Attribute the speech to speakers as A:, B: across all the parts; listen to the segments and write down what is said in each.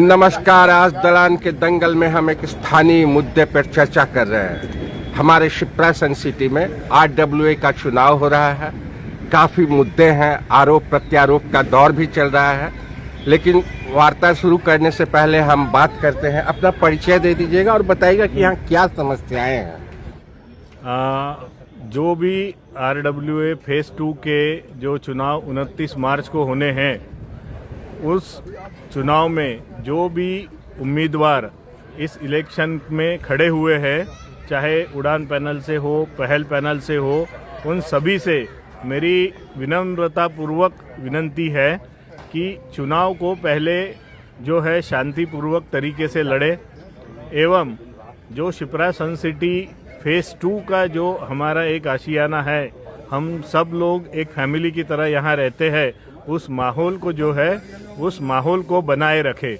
A: नमस्कार। आज दलान के दंगल में हम एक स्थानीय मुद्दे पर चर्चा कर रहे हैं। हमारे शिप्रा सन सिटी में RWA का चुनाव हो रहा है। काफ़ी मुद्दे हैं, आरोप प्रत्यारोप का दौर भी चल रहा है। लेकिन वार्ता शुरू करने से पहले हम बात करते हैं। अपना परिचय दे दीजिएगा और बताइएगा कि यहाँ क्या समस्याएं हैं।
B: जो भी RWA फेज़ 2 के जो चुनाव 29 मार्च को होने हैं, उस चुनाव में जो भी उम्मीदवार इस इलेक्शन में खड़े हुए हैं, चाहे उड़ान पैनल से हो, पहल पैनल से हो, उन सभी से मेरी विनम्रतापूर्वक विनती है कि चुनाव को पहले जो है शांतिपूर्वक तरीके से लड़े एवं जो शिप्रा सन सिटी फेज़ 2 का जो हमारा एक आशियाना है, हम सब लोग एक फैमिली की तरह यहाँ रहते हैं, उस माहौल को जो है उस माहौल को बनाए रखे।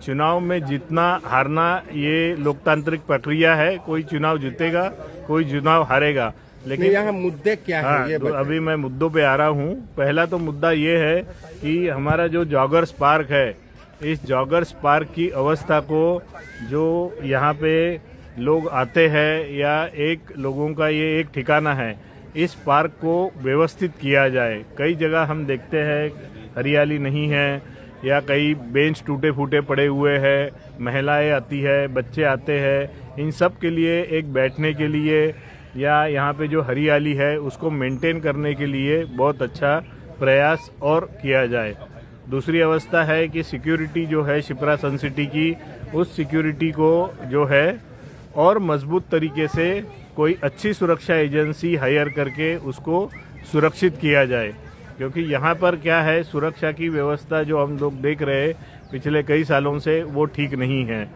B: चुनाव में जीतना हारना ये लोकतांत्रिक प्रक्रिया है। कोई चुनाव जीतेगा, कोई चुनाव हारेगा। लेकिन
A: यहाँ मुद्दे क्या है ये
B: अभी मैं मुद्दों पे आ रहा हूँ। पहला तो मुद्दा ये है कि हमारा जो जॉगर्स पार्क है, इस जॉगर्स पार्क की अवस्था को जो यहाँ पे लोग आते हैं या एक लोगों का ये एक ठिकाना है, इस पार्क को व्यवस्थित किया जाए। कई जगह हम देखते हैं हरियाली नहीं है या कई बेंच टूटे फूटे पड़े हुए हैं, महिलाएं आती है, बच्चे आते हैं। इन सब के लिए एक बैठने के लिए या यहाँ पे जो हरियाली है उसको मेंटेन करने के लिए बहुत अच्छा प्रयास और किया जाए। दूसरी अवस्था है कि सिक्योरिटी जो है शिप्रा सन सिटी की, उस सिक्योरिटी को जो है और मजबूत तरीके से कोई अच्छी सुरक्षा एजेंसी हायर करके उसको सुरक्षित किया जाए। क्योंकि यहाँ पर क्या है, सुरक्षा की व्यवस्था जो हम लोग देख रहे हैं पिछले कई सालों से, वो ठीक नहीं है।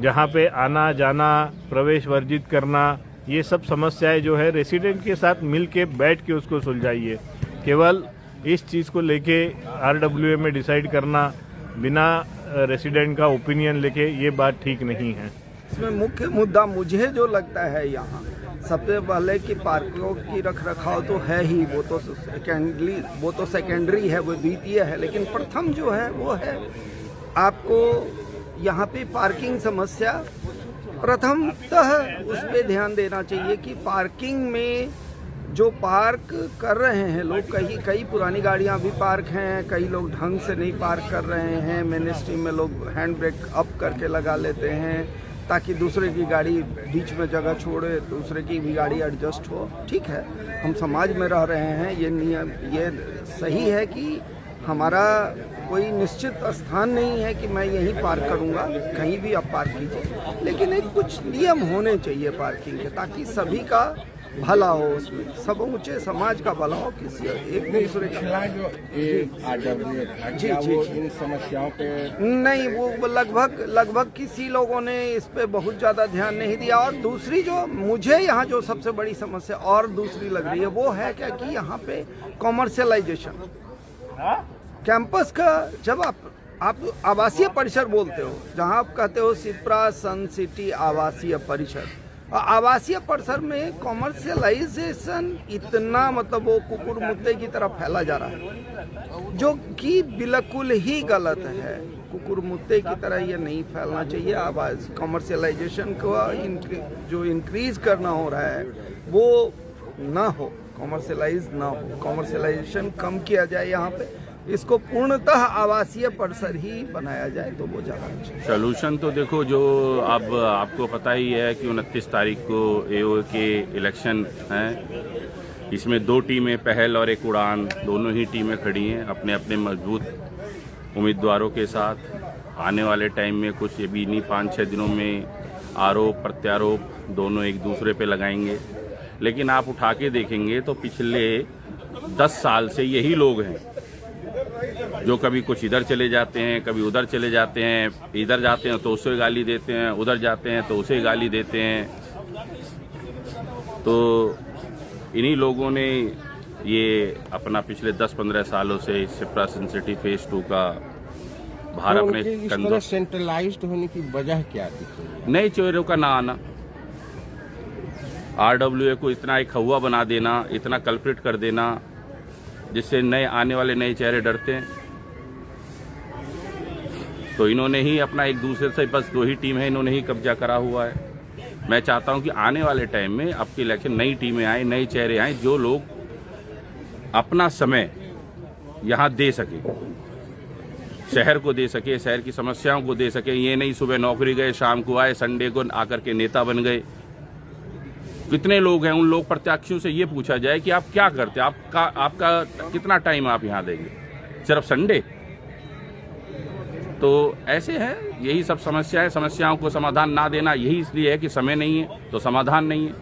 B: जहाँ पे आना जाना, प्रवेश वर्जित करना, ये सब समस्याएं जो है रेसिडेंट के साथ मिल के बैठ के उसको सुलझाइए। केवल इस चीज़ को लेके RWA में डिसाइड करना बिना रेसिडेंट का ओपिनियन लेके, ये बात ठीक नहीं है।
C: इसमें मुख्य मुद्दा मुझे जो लगता है यहाँ सबसे पहले कि पार्कों की रखरखाव तो है ही, वो तो सेकेंडरी है, वो द्वितीय है। लेकिन प्रथम जो है वो है आपको यहाँ पे पार्किंग समस्या प्रथमतः उस पे ध्यान देना चाहिए कि पार्किंग में जो पार्क कर रहे हैं लोग, कई पुरानी गाड़ियाँ भी पार्क हैं, कई लोग ढंग से नहीं पार्क कर रहे हैं। मेन स्ट्रीम में लोग हैंड ब्रेक अप करके लगा लेते हैं ताकि दूसरे की गाड़ी बीच में जगह छोड़े, दूसरे की भी गाड़ी एडजस्ट हो। ठीक है, हम समाज में रह रहे हैं, ये नियम ये सही है कि हमारा कोई निश्चित स्थान नहीं है कि मैं यहीं पार्क करूंगा, कहीं भी आप पार्क कीजिए। लेकिन एक कुछ नियम होने चाहिए पार्किंग के, ताकि सभी का भला हो, उसमें सब ऊंचे समाज का भला हो, किसी एक दूसरे का जी
A: इन समस्याओं पे
C: नहीं, वो लगभग किसी लोगों ने इस पे बहुत ज़्यादा ध्यान नहीं दिया। और दूसरी जो मुझे यहाँ जो सबसे बड़ी समस्या और दूसरी लग रही है वो है क्या कि यहाँ पे कॉमर्शियलाइजेशन कैंपस का, जब आप आवासीय परिसर बोलते हो, जहाँ आप कहते हो शिप्रा सन सिटी आवासीय परिसर, आवासीय परिसर में कॉमर्शियलाइजेशन इतना मतलब वो कुकुर मुत्ते की तरफ फैला जा रहा है, जो कि बिल्कुल ही गलत है। कुकुर मुत्ते की तरह ये नहीं फैलना चाहिए। आवाज कॉमर्शियलाइजेशन को जो इंक्रीज करना हो रहा है वो ना हो, कॉमर्शियलाइज ना हो, कॉमर्शियलाइजेशन कम किया जाए। यहाँ पे इसको पूर्णतः आवासीय परिसर ही बनाया जाए तो वो ज़्यादा अच्छा।
D: सॉल्यूशन तो देखो, जो अब आपको पता ही है कि 29 तारीख को AO के इलेक्शन हैं। इसमें 2 टीमें, पहल और एक उड़ान, दोनों ही टीमें खड़ी हैं अपने अपने मजबूत उम्मीदवारों के साथ। आने वाले टाइम में कुछ ये भी नहीं, 5-6 दिनों में आरोप प्रत्यारोप दोनों एक दूसरे पे लगाएंगे। लेकिन आप उठा के देखेंगे तो पिछले 10 साल से यही लोग हैं जो कभी कुछ इधर चले जाते हैं, कभी उधर चले जाते हैं। इधर जाते हैं तो उसे गाली देते हैं, उधर जाते हैं तो उसे गाली देते हैं। तो इन्हीं लोगों ने ये अपना पिछले 10-15 सालों से शिप्रा सन सिटी फेज़ 2 का भार अपने कंधों।
A: सेंट्रलाइज्ड होने की वजह क्या थी?
D: नए चेहरों का ना आना, RWA को इतना एक हवा बना देना, इतना कल्प्रिट कर देना, जिससे नए आने वाले नए चेहरे डरते हैं। तो इन्होंने ही अपना एक दूसरे से, बस 2 ही टीम है, इन्होंने ही कब्जा करा हुआ है। मैं चाहता हूं कि आने वाले टाइम में आपके इलेक्शन नई टीमें आए, नए चेहरे आए, जो लोग अपना समय यहाँ दे सके, शहर को दे सके, शहर की समस्याओं को दे सके। ये नहीं सुबह नौकरी गए, शाम को आए, संडे को आकर के नेता बन गए। कितने लोग हैं, उन लोग प्रत्याशियों से ये पूछा जाए कि आप क्या करते हैं, आपका कितना टाइम आप यहाँ देंगे, सिर्फ संडे? तो ऐसे है, यही सब समस्या है। समस्याओं को समाधान ना देना यही इसलिए है कि समय नहीं है, तो समाधान नहीं है।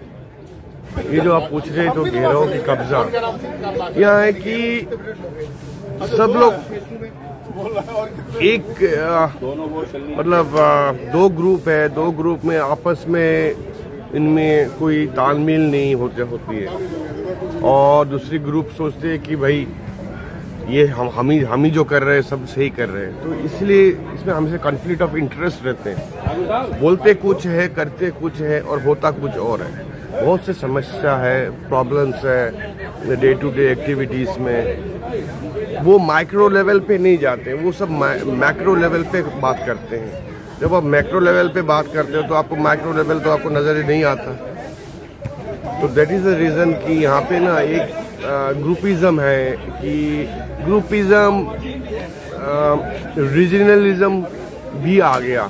E: ये जो आप पूछ रहे हैं तो घेराव की कब्जा यह है कि सब लोग एक मतलब 2 ग्रुप है, 2 ग्रुप में आपस में इनमें कोई तालमेल नहीं होती है, और दूसरी ग्रुप सोचते हैं कि भाई ये हम ही जो कर रहे हैं सब सही कर रहे हैं। तो इसलिए इसमें हमसे कॉन्फ्लिक्ट ऑफ इंटरेस्ट रहते हैं, बोलते कुछ है, करते कुछ है और होता कुछ और है। बहुत से समस्या है, प्रॉब्लम्स है डे टू डे एक्टिविटीज़ में, वो माइक्रो लेवल पे नहीं जाते, वो सब मैक्रो लेवल पे बात करते हैं। जब आप मैक्रो लेवल पे बात करते हो तो आपको माइक्रो लेवल तो आपको नज़र ही नहीं आता। तो दैट इज़ द रीज़न कि यहाँ पे ना एक ग्रुपिज़म है, कि ग्रुपिज़म रीजनलिज्म भी आ गया,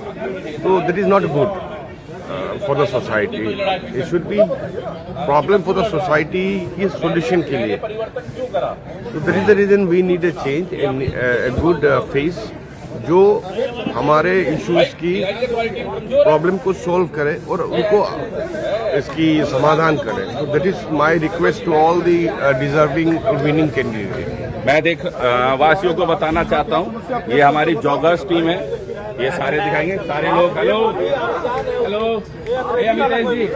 E: तो that is not good for the society. It should be problem for the society की solution के लिए. So that is the reason we need a change and a good face जो हमारे issues की problem को solve करे और उनको इसकी समाधान करे. So that is my request to all the deserving winning candidates.
D: मैं वासियों को बताना चाहता हूँ, ये हमारी जॉगर्स टीम है, ये सारे दिखाएंगे, सारे लोग। Hello hello, Amitesh ji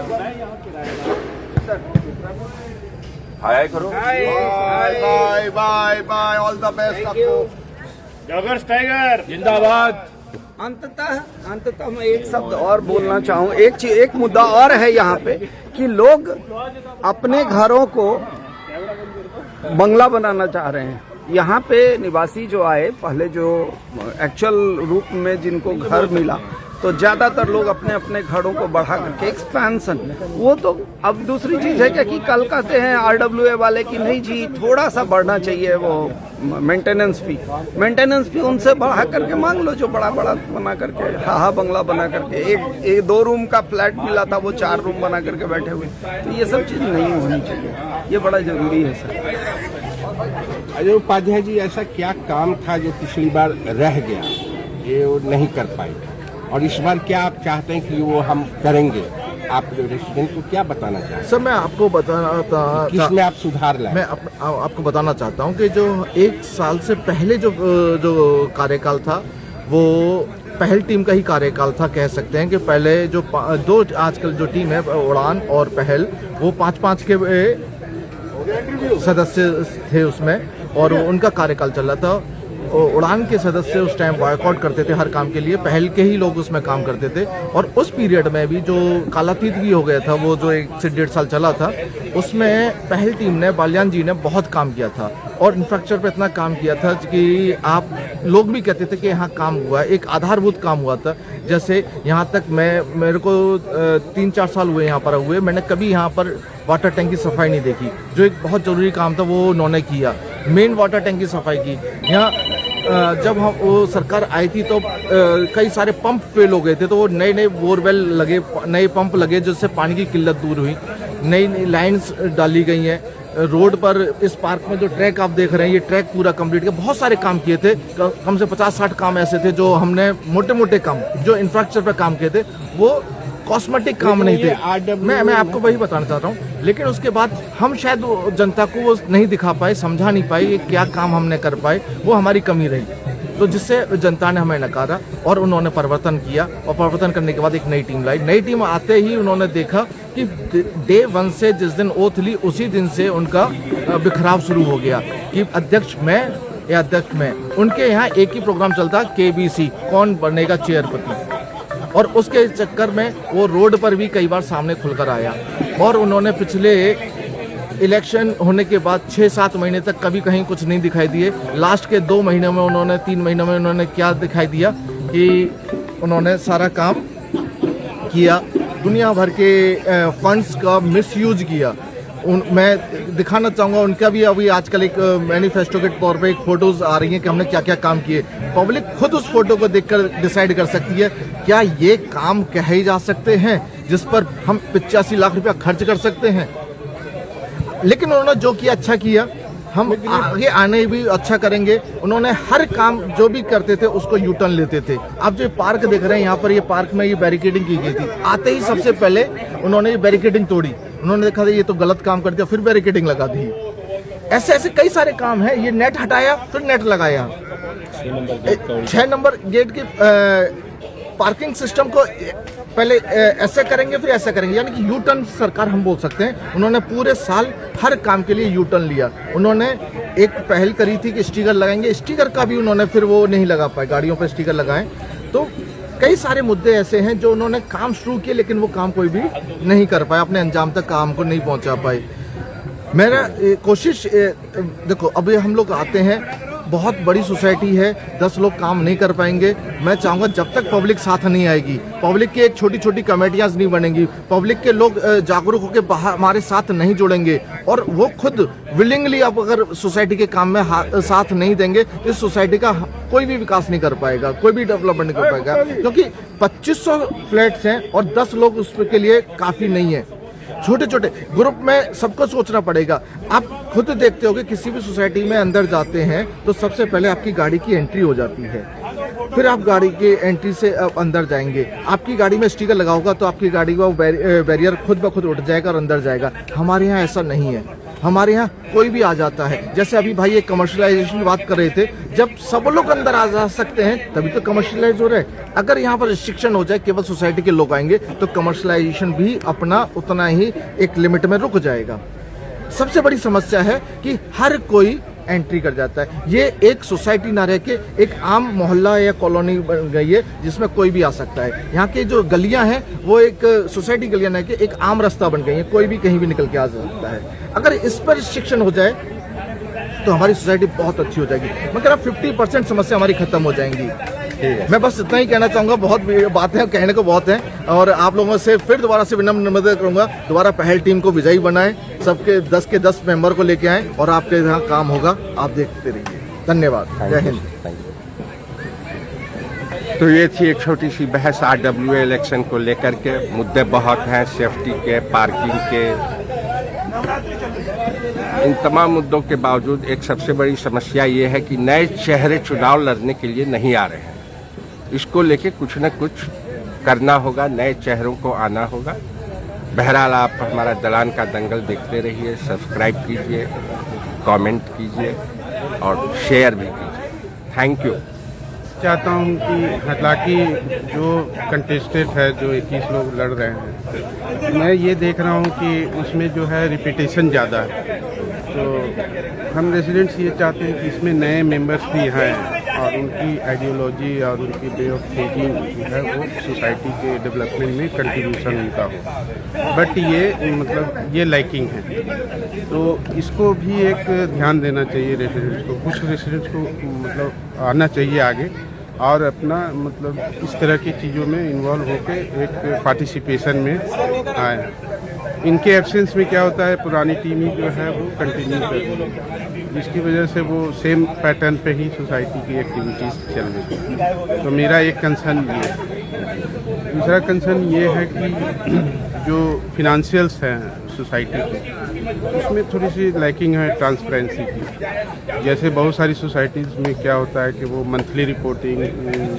D: hi करो।
C: Bye bye bye bye, all the best आपको।
B: जॉगर्स टाइगर
D: जिंदाबाद।
C: अंततः मैं एक शब्द और बोलना चाहूँ। एक मुद्दा और है यहाँ पे कि लोग अपने घरों को बंगला बनाना चाह रहे हैं। यहाँ पे निवासी जो आए, पहले जो एक्चुअल रूप में जिनको घर मिला, तो ज्यादातर लोग अपने अपने घरों को बढ़ा करके एक्सपेंशन, वो तो अब दूसरी चीज है क्या कि कल कहते हैं RWA वाले कि नहीं जी थोड़ा सा बढ़ना चाहिए वो मेंटेनेंस फी उनसे बढ़ा करके मांग लो, जो बड़ा बड़ा बना करके हाहा बंगला बना करके एक 2 रूम का फ्लैट मिला था वो 4 रूम बना करके बैठे हुए। तो ये सब चीज नहीं होनी चाहिए, ये बड़ा जरूरी है सर।
A: अजय उपाध्याय जी, ऐसा क्या काम था जो पिछली बार रह गया, ये वो नहीं कर पाए, और इस बार क्या आप चाहते हैं कि वो हम करेंगे? आप रेसिडेंट को क्या बताना चाहते हैं?
E: सर मैं आपको बताना
A: किसमें आप सुधार लाए?
E: मैं आपको बताना चाहता हूँ कि जो 1 साल से पहले जो कार्यकाल था वो पहल टीम का ही कार्यकाल था, कह सकते हैं कि पहले जो 2 आजकल जो टीम है उड़ान और पहल, वो 5-5 के सदस्य थे उसमें, और उनका कार्यकाल चल रहा था। उड़ान के सदस्य उस टाइम बॉयकॉट करते थे हर काम के लिए, पहल के ही लोग उसमें काम करते थे। और उस पीरियड में भी जो कालातीत भी हो गया था, वो जो 1 से 1.5 साल चला था, उसमें पहल टीम ने, बाल्यान जी ने बहुत काम किया था और इंफ्रास्ट्रक्चर पे इतना काम किया था कि आप लोग भी कहते थे कि यहाँ काम हुआ है, एक आधारभूत काम हुआ था। जैसे यहाँ तक मेरे को 3-4 साल हुए यहाँ पर हुए, मैंने कभी यहाँ पर वाटर टैंक की सफाई नहीं देखी, जो एक बहुत ज़रूरी काम था वो उन्होंने किया। मेन वाटर टैंक की सफाई की। यहाँ जब हम वो सरकार आई थी तो कई सारे पंप फेल हो गए थे, तो वो नए बोरवेल लगे, नए पंप लगे, जिससे पानी की किल्लत दूर हुई। नई लाइन्स डाली गई हैं रोड पर। इस पार्क में जो ट्रैक आप देख रहे हैं, ये ट्रैक पूरा कंप्लीट किया। बहुत सारे काम किए थे, कम से 50-60 काम ऐसे थे जो हमने मोटे मोटे काम जो इंफ्रास्ट्रक्चर पर काम किए थे, वो कॉस्मेटिक काम नहीं थे। मैं आपको वही बताना चाहता हूँ। लेकिन उसके बाद हम शायद जनता को वो नहीं दिखा पाए, समझा नहीं पाए ये क्या काम हमने कर पाए, वो हमारी कमी रही, तो जिससे जनता ने हमें नकारा और उन्होंने परिवर्तन किया। और परिवर्तन करने के बाद एक नई टीम लाई। नई टीम आते ही उन्होंने देखा कि डे 1 से जिस दिन ओथ ली उसी दिन से उनका बिखराव शुरू हो गया कि अध्यक्ष मैं या अध्यक्ष मैं। उनके यहाँ एक ही प्रोग्राम चलता, KBC, कौन बनेगा चेयरपति, और उसके चक्कर में वो रोड पर भी कई बार सामने खुलकर आया। और उन्होंने पिछले इलेक्शन होने के बाद 6-7 महीने तक कभी कहीं कुछ नहीं दिखाई दिए। लास्ट के 2 महीने में उन्होंने 3 महीनों में उन्होंने क्या दिखाई दिया कि उन्होंने सारा काम किया, दुनिया भर के फंड्स का मिसयूज किया। मैं दिखाना चाहूँगा उनका भी अभी आजकल एक मैनिफेस्टो के तौर पे एक फ़ोटोज़ आ रही हैं कि हमने क्या क्या काम किए। पब्लिक खुद उस फोटो को देखकर डिसाइड कर सकती है क्या ये काम कहे जा सकते हैं जिस पर हम 85 लाख रुपया खर्च कर सकते हैं। लेकिन उन्होंने जो किया अच्छा किया, हम आगे आने भी अच्छा करेंगे। उन्होंने हर काम जो भी करते थे उसको यू टर्न लेते थे। आप जो पार्क देख रहे हैं यहाँ पर, ये पार्क में ये बैरिकेडिंग की गई थी। आते ही सबसे पहले उन्होंने ये बैरिकेडिंग तोड़ी, उन्होंने देखा था ये तो गलत काम कर दिया, फिर बैरिकेडिंग लगा दी। ऐसे ऐसे कई सारे काम हैं। ये नेट हटाया फिर नेट लगाया। 6 नंबर गेट की पार्किंग सिस्टम को पहले ऐसे करेंगे फिर ऐसे करेंगे, यानी कि यू टर्न सरकार हम बोल सकते हैं। उन्होंने पूरे साल हर काम के लिए यू टर्न लिया। उन्होंने एक पहल करी थी कि स्टिकर लगाएंगे, स्टिकर का भी उन्होंने फिर वो नहीं लगा पाए, गाड़ियों पर स्टिकर लगाएं। तो कई सारे मुद्दे ऐसे हैं जो उन्होंने काम शुरू किए लेकिन वो काम कोई भी नहीं कर पाया, अपने अंजाम तक काम को नहीं पहुंचा पाए। मेरा कोशिश देखो, अभी हम लोग आते हैं, बहुत बड़ी सोसाइटी है, 10 लोग काम नहीं कर पाएंगे। मैं चाहूँगा जब तक पब्लिक साथ नहीं आएगी, पब्लिक की एक छोटी छोटी कमेटियाँ नहीं बनेंगी, पब्लिक के लोग जागरूक होकर बाहर हमारे साथ नहीं जुड़ेंगे और वो खुद विलिंगली अब अगर सोसाइटी के काम में साथ नहीं देंगे, इस सोसाइटी का कोई भी विकास नहीं कर पाएगा, कोई भी डेवलपमेंट नहीं कर पाएगा। क्योंकि 2500 फ्लैट्स हैं और 10 लोग उसके लिए काफ़ी नहीं है। छोटे छोटे ग्रुप में सबको सोचना पड़ेगा। आप खुद देखते हो कि किसी भी सोसाइटी में अंदर जाते हैं तो सबसे पहले आपकी गाड़ी की एंट्री हो जाती है, फिर आप गाड़ी के एंट्री से अंदर जाएंगे। आपकी गाड़ी में स्टिकर लगा होगा तो आपकी गाड़ी का बैरियर खुद ब खुद उठ जाएगा और अंदर जाएगा। हमारे यहाँ ऐसा नहीं है। हमारे यहाँ कोई भी आ जाता है। जैसे अभी भाई एक कमर्शियलाइजेशन की बात कर रहे थे, जब सब लोग अंदर आ जा सकते हैं तभी तो कमर्शियलाइज हो रहा है। अगर यहाँ पर रिस्ट्रिक्शन हो जाए, केवल सोसाइटी के लोग आएंगे, तो कमर्शियलाइजेशन भी अपना उतना ही एक लिमिट में रुक जाएगा। सबसे बड़ी समस्या है कि हर कोई एंट्री कर जाता है। ये एक सोसाइटी ना रह के एक आम मोहल्ला या कॉलोनी बन गई है जिसमें कोई भी आ सकता है। यहाँ की जो गलियां हैं वो एक सोसाइटी गलियां ना के एक आम रास्ता बन गई है, कोई भी कहीं भी निकल के आ सकता है। अगर इस पर रिस्ट्रिक्शन हो जाए तो हमारी सोसाइटी बहुत अच्छी हो जाएगी। मगर अब 50% समस्या हमारी खत्म हो जाएंगी। मैं बस इतना ही कहना चाहूँगा, बहुत बातें कहने को बहुत हैं और आप लोगों से फिर दोबारा से विनम्र निवेदन करूँगा, दोबारा पहल टीम को विजयी बनाएं, सबके 10 के 10 मेंबर को लेके आएं और आपके यहाँ काम होगा, आप देखते रहिए। धन्यवाद, जय हिंद।
A: तो ये थी एक छोटी सी बहस RWA इलेक्शन को लेकर के। मुद्दे बहुत हैं, सेफ्टी के, पार्किंग के। इन तमाम मुद्दों के बावजूद एक सबसे बड़ी समस्या ये है कि नए चेहरे चुनाव लड़ने के लिए नहीं आ रहे हैं। इसको लेके कुछ न कुछ करना होगा, नए चेहरों को आना होगा। बहरहाल आप हमारा दलान का दंगल देखते रहिए, सब्सक्राइब कीजिए, कमेंट कीजिए और शेयर भी कीजिए। Thank you.
F: चाहता हूँ कि हालांकि जो कंटेस्टेड है, जो 21 लोग लड़ रहे हैं, मैं ये देख रहा हूँ कि उसमें जो है रिपीटेशन ज़्यादा है। तो हम रेजिडेंट्स ये चाहते हैं कि इसमें नए मेंबर्स भी हैं और उनकी आइडियोलॉजी और उनकी वे ऑफ थिंकिंग जो है वो सोसाइटी के डेवलपमेंट में कंट्रीब्यूशन उनका हो। बट ये मतलब ये लैकिंग है, तो इसको भी एक ध्यान देना चाहिए रेजिडेंट्स को। कुछ रेजिडेंट्स को मतलब आना चाहिए आगे और अपना मतलब इस तरह की चीज़ों में इन्वॉल्व होकर एक पार्टिसिपेशन में आए। इनके एब्सेंस में क्या होता है, पुरानी टीम ही जो है वो कंटिन्यू करती है, जिसकी वजह से वो सेम पैटर्न पे ही सोसाइटी की एक्टिविटीज़ चल रही है। तो मेरा एक कंसर्न ये है। दूसरा कंसर्न ये है कि जो फिनंशियल्स हैं सोसाइटी के, उसमें थोड़ी सी लैकिंग है ट्रांसपेरेंसी की। जैसे बहुत सारी सोसाइटीज़ में क्या होता है कि वो मंथली रिपोर्टिंग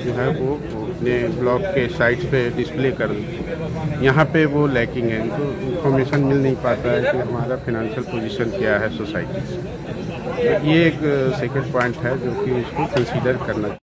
F: जो है वो अपने ब्लॉक के साइट्स पे डिस्प्ले कर देते हैं। यहाँ पे वो लैकिंग है, इनको इन्फॉर्मेशन मिल नहीं पाता है कि हमारा फिनंशियल पोजीशन क्या है सोसाइटी से। तो ये एक सेकंड पॉइंट है जो कि इसको कंसीडर करना चाहिए।